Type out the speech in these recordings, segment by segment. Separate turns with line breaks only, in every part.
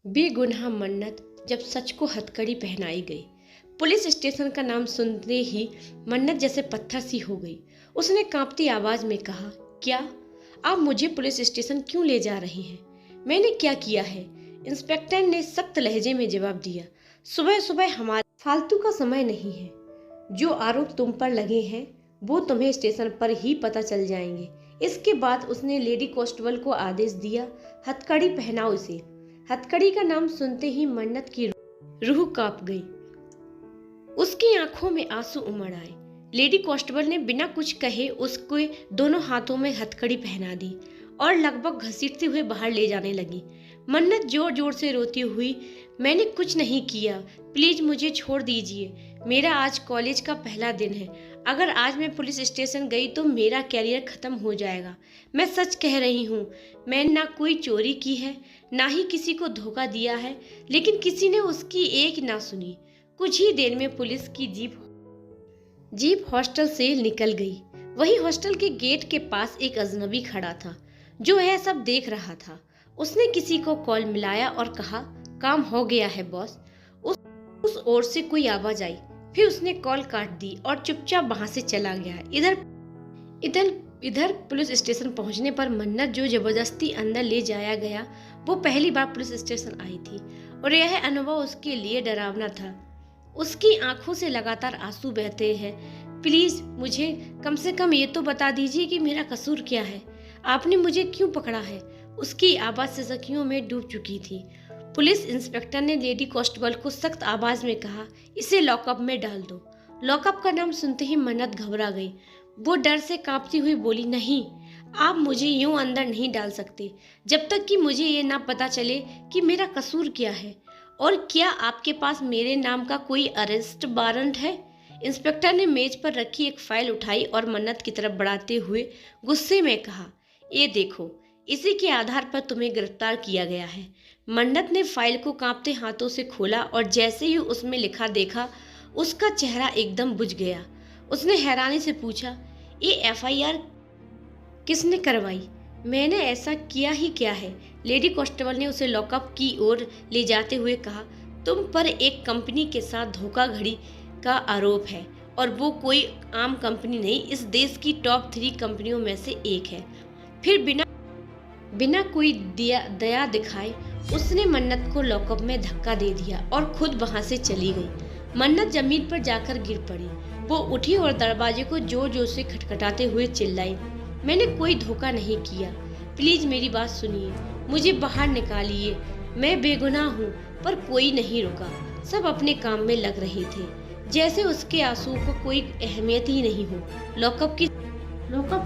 बेगुनाह मन्नत जब सच को हथकड़ी पहनाई गई। पुलिस स्टेशन का नाम सुनते ही मन्नत जैसे पत्थर सी हो गई। उसने कांपती आवाज में कहा, क्या आप मुझे पुलिस स्टेशन क्यों ले जा रही हैं? मैंने क्या किया है? इंस्पेक्टर ने सख्त लहजे में जवाब दिया, सुबह सुबह हमारे फालतू का समय नहीं है। जो आरोप तुम पर लगे हैं वो तुम्हें स्टेशन पर ही पता चल जाएंगे। इसके बाद उसने लेडी कांस्टेबल को आदेश दिया, हथकड़ी पहनाओ इसे। हथकड़ी का नाम सुनते ही मन्नत की रूह कांप गई। उसकी आंखों में आंसू उमड़ आए। लेडी कांस्टेबल ने बिना कुछ कहे उसके दोनों हाथों में हथकड़ी पहना दी और लगभग घसीटते हुए बाहर ले जाने लगी। मन्नत जोर जोर से रोती हुई, मैंने कुछ नहीं किया, प्लीज मुझे छोड़ दीजिए। मेरा आज कॉलेज का पहला दिन है। अगर आज मैं पुलिस स्टेशन गई तो मेरा कैरियर खत्म हो जाएगा। मैं सच कह रही हूँ, मैंने ना कोई चोरी की है, ना ही किसी को धोखा दिया है। लेकिन किसी ने उसकी एक ना सुनी। कुछ ही देर में पुलिस की जीप हॉस्टल से निकल गई। वही हॉस्टल के गेट के पास एक अजनबी खड़ा था जो यह सब देख रहा था। उसने किसी को कॉल मिलाया और कहा, काम हो गया है बॉस। उस ओर से कोई आवाज आई। फिर उसने कॉल काट दी और चुपचाप वहां से चला गया। इधर पुलिस स्टेशन पहुंचने पर मन्नत जो जबरदस्ती अंदर ले जाया गया, वो पहली बार पुलिस स्टेशन आई थी और यह अनुभव उसके लिए डरावना था। उसकी आंखों से लगातार आंसू बहते हैं। प्लीज मुझे कम से कम ये तो बता दीजिए कि मेरा कसूर क्या है? आपने मुझे क्यों पकड़ा है? उसकी आवाज सिसकियों में डूब चुकी थी। पुलिस इंस्पेक्टर ने लेडी कांस्टेबल को सख्त आवाज में कहा, इसे लॉकअप में डाल दो। लॉकअप का नाम सुनते ही मन्नत घबरा गई। वो डर से कांपती हुई बोली, नहीं, आप मुझे यूं अंदर नहीं डाल सकते जब तक कि मुझे ये ना पता चले कि मेरा कसूर क्या है। और क्या आपके पास मेरे नाम का कोई अरेस्ट वारंट है? इंस्पेक्टर ने मेज पर रखी एक फाइल उठाई और मन्नत की तरफ बढ़ाते हुए गुस्से में कहा, ये देखो, इसी के आधार पर तुम्हें गिरफ्तार किया गया है। मन्नत ने फाइल को कांपते हाथों से खोला और जैसे ही उसमें लिखा देखा, उसका चेहरा एकदम बुझ गया। उसने हैरानी से पूछा, ये एफआईआर किसने करवाई? मैंने ऐसा किया ही क्या है? लेडी कांस्टेबल ने उसे लॉकअप की ओर ले जाते हुए कहा, तुम पर एक कंपनी के साथ धोखाधड़ी का आरोप है और वो कोई आम कंपनी नहीं, इस देश की टॉप 3 कंपनियों में से एक है। फिर बिना कोई दया दिखाए उसने मन्नत को लॉकअप में धक्का दे दिया और खुद वहां से चली गई। मन्नत जमीन पर जाकर गिर पड़ी। वो उठी और दरवाजे को जोर जोर से खटखटाते हुए चिल्लाई, मैंने कोई धोखा नहीं किया, प्लीज मेरी बात सुनिए, मुझे बाहर निकालिए। मैं बेगुनाह हूँ। पर कोई नहीं रुका। सब अपने काम में लग रहे थे, जैसे उसके आंसू को कोई अहमियत ही नहीं हो। लॉकअप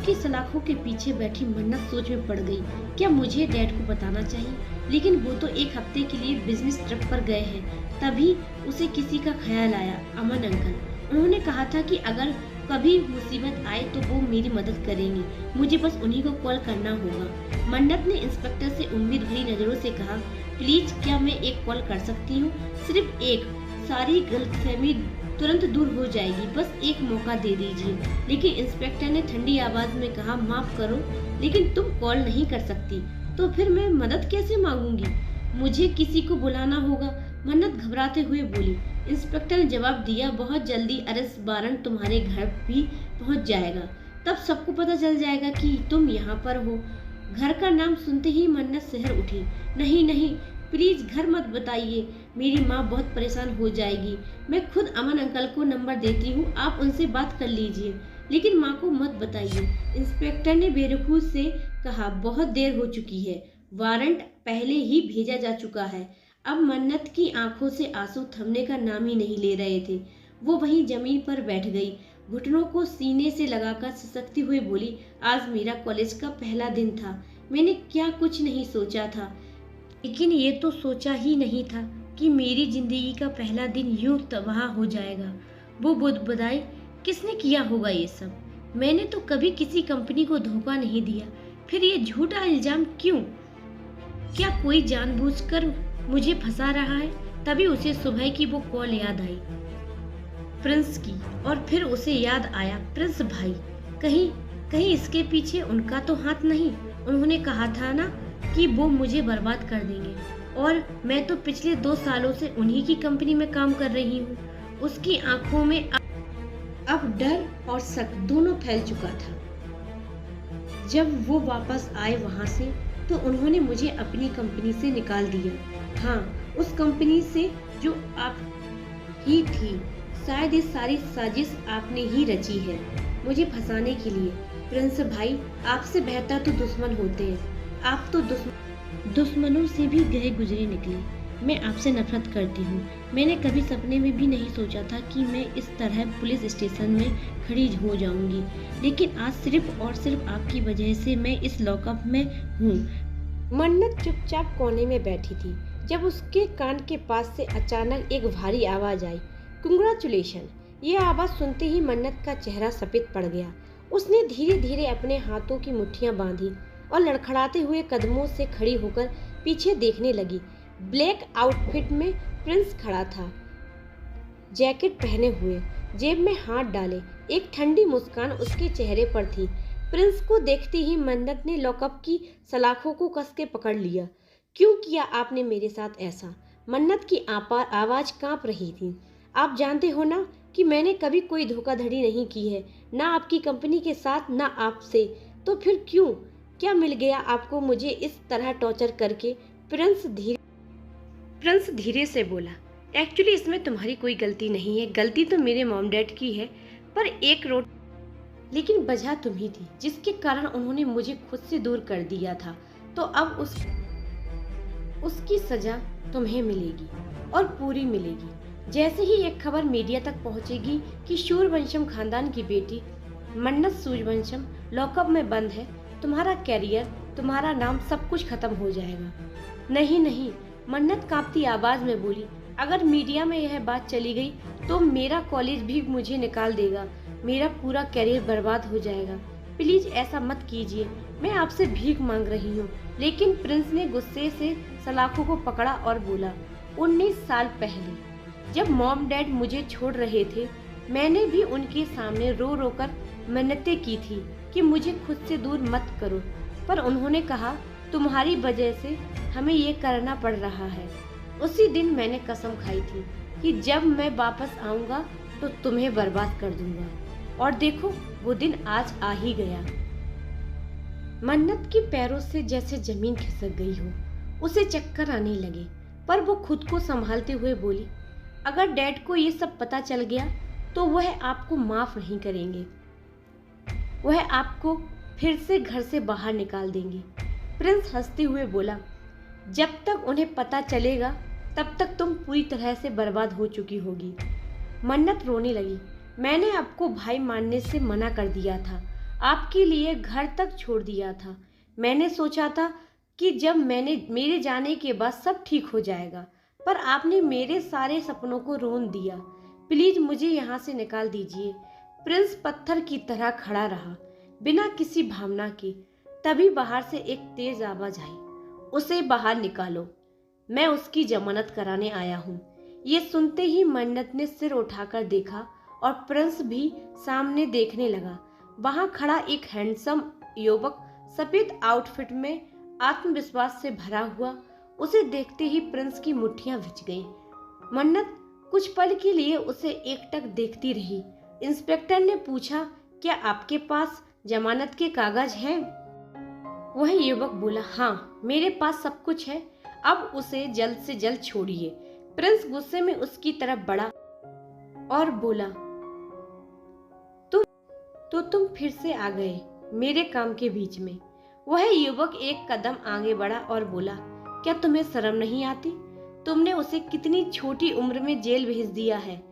की सलाखों के पीछे बैठी मन्नत सोच में पड़ गई, क्या मुझे डैड को बताना चाहिए? लेकिन वो तो एक हफ्ते के लिए बिजनेस ट्रिप पर गए हैं। तभी उसे किसी का ख्याल आया, अमन अंकल। उन्होंने कहा था कि अगर कभी मुसीबत आए तो वो मेरी मदद करेंगे, मुझे बस उन्हीं को कॉल करना होगा। मन्नत ने इंस्पेक्टर से उम्मीद भरी नजरों से कहा, प्लीज क्या मैं एक कॉल कर सकती हूँ? सिर्फ एक, सारी गलतफहमी तुरंत दूर हो जाएगी, बस एक मौका दे दीजिए। लेकिन इंस्पेक्टर ने ठंडी आवाज में कहा, माफ करो, लेकिन तुम कॉल नहीं कर सकती। तो फिर मैं मदद कैसे मांगूंगी? मुझे किसी को बुलाना होगा, मन्नत घबराते हुए बोली। इंस्पेक्टर ने जवाब दिया, बहुत जल्दी अरेस्ट वारंट तुम्हारे घर भी पहुंच जाएगा, तब सबको पता चल जाएगा कि तुम यहाँ पर हो। घर का नाम सुनते ही मन्नत सहर उठी। नहीं नहीं, प्लीज घर मत बताइए, मेरी माँ बहुत परेशान हो जाएगी। मैं खुद अमन अंकल को नंबर देती हूँ, आप उनसे बात कर लीजिए, लेकिन माँ को मत बताइए। इंस्पेक्टर ने बेरुखी से कहा, बहुत देर हो चुकी है, वारंट पहले ही भेजा जा चुका है। अब मन्नत की आंखों से आंसू थमने का नाम ही नहीं ले रहे थे। वो वहीं जमीन पर बैठ गई, घुटनों को सीने से लगाकर सिसकती हुई बोली, आज मेरा कॉलेज का पहला दिन था। मैंने क्या कुछ नहीं सोचा था, लेकिन ये तो सोचा ही नहीं था कि मेरी जिंदगी का पहला दिन यूं तबाह हो जाएगा। वो बुदबुदाई, किसने किया होगा ये सब? मैंने तो कभी किसी कंपनी को धोखा नहीं दिया, फिर ये झूठा इल्जाम क्यों? क्या कोई जानबूझकर मुझे फंसा रहा है? तभी उसे सुबह की वो कॉल याद आई, प्रिंस की, और फिर उसे याद आया प्रिंस भाई। कहीं इसके पीछे उनका तो हाथ नहीं? उन्होंने कहा था ना कि वो मुझे बर्बाद कर देंगे। और मैं तो पिछले 2 सालों से उन्हीं की कंपनी में काम कर रही हूँ। उसकी आंखों में अब डर और शक दोनों फैल चुका था। जब वो वापस आए वहां से तो उन्होंने मुझे अपनी कंपनी से निकाल दिया। हाँ, उस कंपनी से जो आप ही थी। शायद ये सारी साजिश आपने ही रची है मुझे फंसाने के लिए। प्रिंस भाई, आपसे बेहतर तो दुश्मन होते हैं। आप तो दुश्मनों से भी गए गुजरे निकले। मैं आपसे नफरत करती हूँ। मैंने कभी सपने में भी नहीं सोचा था कि मैं इस तरह पुलिस स्टेशन में खड़ी हो जाऊंगी, लेकिन आज सिर्फ और सिर्फ आपकी वजह से मैं इस लॉकअप में हूँ। मन्नत चुपचाप कोने में बैठी थी जब उसके कान के पास से अचानक एक भारी आवाज आई, कंग्रेचुलेशन। ये आवाज सुनते ही मन्नत का चेहरा सफेद पड़ गया। उसने धीरे धीरे अपने हाथों की मुट्ठियां बांधी और लड़खड़ाते हुए कदमों से खड़ी होकर पीछे देखने लगी। ब्लैक आउटफिट में प्रिंस खड़ा था, जैकेट पहने हुए, जेब में हाथ डाले। एक ठंडी मुस्कान उसके चेहरे पर थी। प्रिंस को देखते ही मन्नत ने लॉकअप की सलाखों को कस के पकड़ लिया। क्यों किया आपने मेरे साथ ऐसा? मन्नत की आवाज कांप रही थी। आप जानते हो ना कि मैंने कभी कोई धोखाधड़ी नहीं की है, ना आपकी कंपनी के साथ, ना आपसे। तो फिर क्यों? क्या मिल गया आपको मुझे इस तरह टॉर्चर करके? प्रिंस धीरे से बोला, एक्चुअली इसमें तुम्हारी कोई गलती नहीं है। गलती तो मेरे मॉम डैड की है, पर एक रोड लेकिन वजह तुम ही थी जिसके कारण उन्होंने मुझे खुद से दूर कर दिया था। तो अब उसकी सजा तुम्हें मिलेगी और पूरी मिलेगी। जैसे ही एक खबर मीडिया तक पहुंचेगी कि सूर्यवंशम खानदान की बेटी मन्नत सूर्यवंशम लॉकअप में बंद है, तुम्हारा कैरियर, तुम्हारा नाम, सब कुछ खत्म हो जाएगा। नहीं नहीं, मन्नत कांपती आवाज में बोली, अगर मीडिया में यह बात चली गई तो मेरा कॉलेज भी मुझे निकाल देगा, मेरा पूरा कैरियर बर्बाद हो जाएगा। प्लीज ऐसा मत कीजिए, मैं आपसे भीख मांग रही हूँ। लेकिन प्रिंस ने गुस्से से सलाखों को पकड़ा और बोला, 19 साल पहले जब मॉम डैड मुझे छोड़ रहे थे, मैंने भी उनके सामने रो रो कर मिन्नतें की थी कि मुझे खुद से दूर मत करो, पर उन्होंने कहा तुम्हारी वजह से हमें ये करना पड़ रहा है। उसी दिन मैंने कसम खाई थी कि जब मैं वापस आऊंगा तो तुम्हें बर्बाद कर दूंगा, और देखो वो दिन आज आ ही गया। मन्नत के पैरों से जैसे जमीन खिसक गई हो, उसे चक्कर आने लगे, पर वो खुद को संभालते हुए बोली, अगर डैड को ये सब पता चल गया तो वह आपको माफ नहीं करेंगे, वह आपको फिर से घर से बाहर निकाल देंगे। प्रिंस हंसते हुए बोला, जब तक उन्हें पता चलेगा तब तक तुम पूरी तरह से बर्बाद हो चुकी होगी। मन्नत रोने लगी, मैंने आपको भाई मानने से मना कर दिया था, आपके लिए घर तक छोड़ दिया था। मैंने सोचा था कि जब मेरे जाने के बाद सब ठीक हो जाएगा, पर आपने मेरे सारे सपनों को रोन दिया। प्लीज मुझे यहाँ से निकाल दीजिए। प्रिंस पत्थर की तरह खड़ा रहा, बिना किसी भावना के। तभी बाहर से एक तेज आवाज आई, उसे बाहर निकालो, मैं उसकी जमानत कराने आया हूँ। ये सुनते ही मन्नत ने सिर उठाकर देखा और प्रिंस भी सामने देखने लगा। वहां खड़ा एक हैंडसम युवक सफेद आउटफिट में आत्मविश्वास से भरा हुआ। उसे देखते ही प्रिंस की मुट्ठियां भिज गईं। मन्नत कुछ पल के लिए उसे एकटक देखती रही। इंस्पेक्टर ने पूछा, क्या आपके पास जमानत के कागज हैं? वह युवक बोला, हाँ मेरे पास सब कुछ है, अब उसे जल्द से जल्द छोड़िए। प्रिंस गुस्से में उसकी तरफ बढ़ा और बोला, तुम फिर से आ गए मेरे काम के बीच में। वह युवक एक कदम आगे बढ़ा और बोला, क्या तुम्हें शर्म नहीं आती? तुमने उसे कितनी छोटी उम्र में जेल भेज दिया है,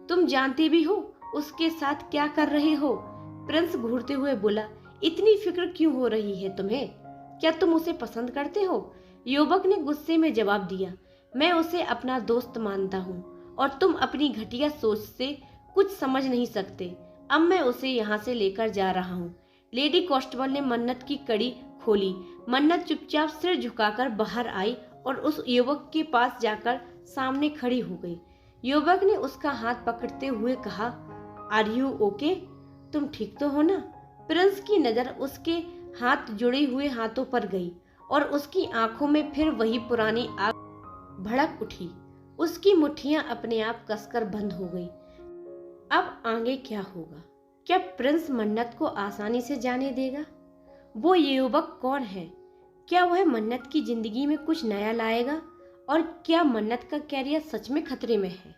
तुम जानते भी हो उसके साथ क्या कर रहे हो? प्रिंस घूरते हुए बोला, इतनी फिक्र क्यों हो रही है तुम्हें? क्या तुम उसे पसंद करते हो? युवक ने गुस्से में जवाब दिया, मैं उसे अपना दोस्त मानता हूँ और तुम अपनी घटिया सोच से कुछ समझ नहीं सकते। अब मैं उसे यहाँ से लेकर जा रहा हूँ। लेडी कांस्टेबल ने मन्नत की कड़ी खोली। मन्नत चुपचाप सिर झुकाकर बाहर आई और उस युवक के पास जाकर सामने खड़ी हो गई। युवक ने उसका हाथ पकड़ते हुए कहा, आर यू ओके? तुम ठीक तो हो ना? प्रिंस की नजर उसके हाथ जुड़े हुए हाथों पर गई और उसकी आंखों में फिर वही पुरानी आग भड़क उठी। उसकी मुट्ठियां अपने आप कसकर बंद हो गई। अब आगे क्या होगा? क्या प्रिंस मन्नत को आसानी से जाने देगा? वो ये युवक कौन है? क्या वह मन्नत की जिंदगी में कुछ नया लाएगा? और क्या मन्नत का कैरियर सच में खतरे में है?